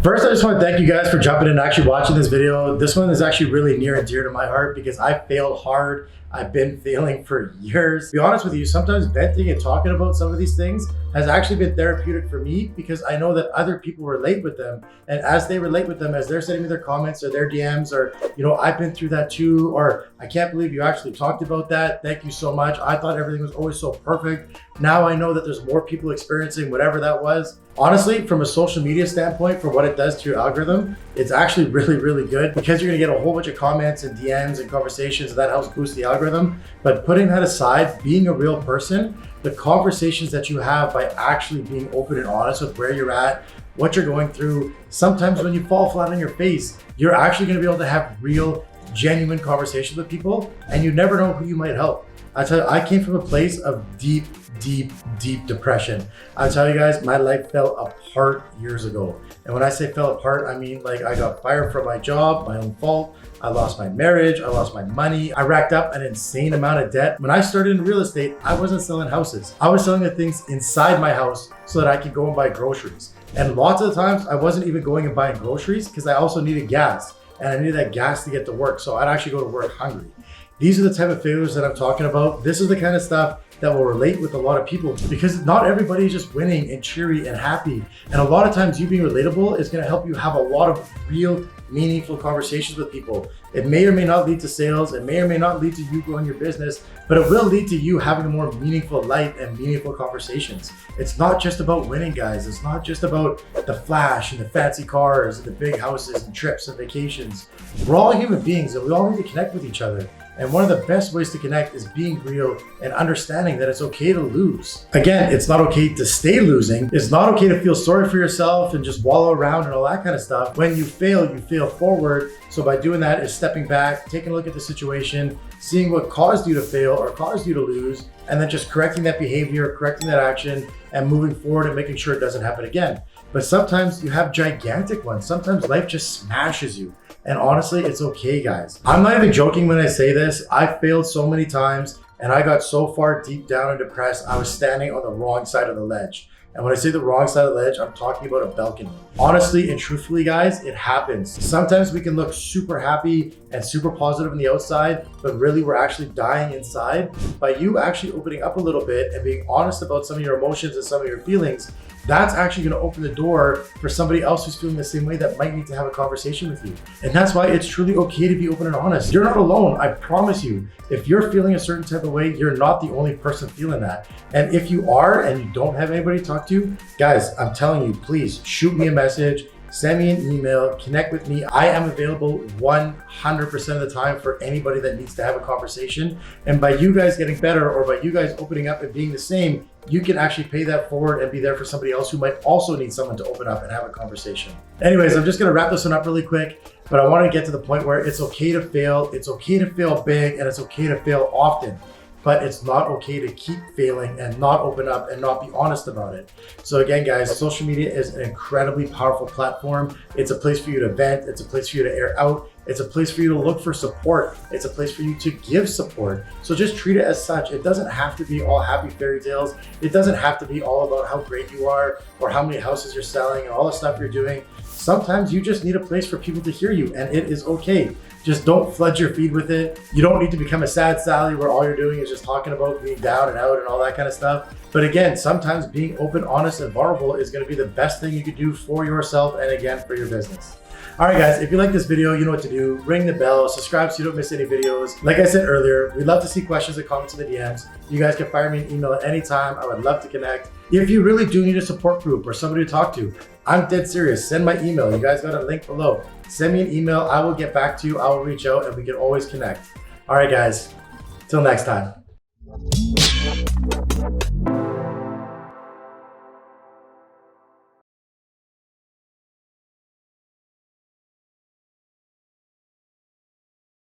First, I just want to thank you guys for jumping in and actually watching this video. This one is actually really near and dear to my heart because I failed hard. I've been failing for years. To be honest with you, sometimes venting and talking about some of these things has actually been therapeutic for me because I know that other people relate with them. And as they relate with them, as they're sending me their comments or their DMs or, I've been through that too, or I can't believe you actually talked about that. Thank you so much. I thought everything was always so perfect. Now I know that there's more people experiencing whatever that was. Honestly, from a social media standpoint, for what it does to your algorithm, it's actually really, really good because you're gonna get a whole bunch of comments and DMs and conversations, and that helps boost the algorithm. But putting that aside, being a real person, the conversations that you have by actually being open and honest with where you're at, what you're going through, sometimes when you fall flat on your face, you're actually gonna be able to have real, genuine conversations with people, and you never know who you might help. I tell you, I came from a place of deep depression. I'll tell you guys, my life fell apart years ago. And when I say fell apart, I mean like I got fired from my job, my own fault. I lost my marriage, I lost my money. I racked up an insane amount of debt. When I started in real estate, I wasn't selling houses. I was selling the things inside my house so that I could go and buy groceries. And lots of the times I wasn't even going and buying groceries because I also needed gas. And I needed that gas to get to work. So I'd actually go to work hungry. These are the type of failures that I'm talking about. This is the kind of stuff that will relate with a lot of people because not everybody is just winning and cheery and happy. And a lot of times you being relatable is gonna help you have a lot of real, meaningful conversations with people. It may or may not lead to sales. It may or may not lead to you growing your business, but it will lead to you having a more meaningful life and meaningful conversations. It's not just about winning, guys. It's not just about the flash and the fancy cars and the big houses and trips and vacations. We're all human beings and we all need to connect with each other. And one of the best ways to connect is being real and understanding that it's okay to lose. Again, it's not okay to stay losing. It's not okay to feel sorry for yourself and just wallow around and all that kind of stuff. When you fail forward. So by doing that is stepping back, taking a look at the situation, seeing what caused you to fail or caused you to lose, and then just correcting that behavior, correcting that action, and moving forward and making sure it doesn't happen again. But sometimes you have gigantic ones. Sometimes life just smashes you. And honestly, it's okay, guys. I'm not even joking when I say this. I failed so many times and I got so far deep down and depressed, I was standing on the wrong side of the ledge. And when I say the wrong side of the ledge, I'm talking about a balcony. Honestly and truthfully, guys, it happens. Sometimes we can look super happy and super positive on the outside, but really we're actually dying inside. By you actually opening up a little bit and being honest about some of your emotions and some of your feelings, that's actually going to open the door for somebody else who's feeling the same way that might need to have a conversation with you. And that's why it's truly okay to be open and honest. You're not alone. I promise you, if you're feeling a certain type of way, you're not the only person feeling that. And if you are and you don't have anybody to talk to, guys, I'm telling you, please shoot me a message, send me an email, connect with me. I am available 100% of the time for anybody that needs to have a conversation. And by you guys getting better or by you guys opening up and being the same, you can actually pay that forward and be there for somebody else who might also need someone to open up and have a conversation. Anyways, I'm just gonna wrap this one up really quick, but I wanna get to the point where it's okay to fail. It's okay to fail big and it's okay to fail often. But it's not okay to keep failing and not open up and not be honest about it. So again, guys, social media is an incredibly powerful platform. It's a place for you to vent. It's a place for you to air out. It's a place for you to look for support. It's a place for you to give support. So just treat it as such. It doesn't have to be all happy fairy tales. It doesn't have to be all about how great you are or how many houses you're selling and all the stuff you're doing. Sometimes you just need a place for people to hear you, and it is okay. Just don't flood your feed with it. You don't need to become a sad Sally where all you're doing is just talking about being down and out and all that kind of stuff. But again, sometimes being open, honest, and vulnerable is going to be the best thing you could do for yourself and again, for your business. All right, guys, if you like this video, you know what to do. Ring the bell, subscribe so you don't miss any videos. Like I said earlier, we'd love to see questions and comments in the DMs. You guys can fire me an email at any time. I would love to connect. If you really do need a support group or somebody to talk to, I'm dead serious. Send my email. You guys got a link below. Send me an email. I will get back to you. I will reach out and we can always connect. All right, guys. Till next time.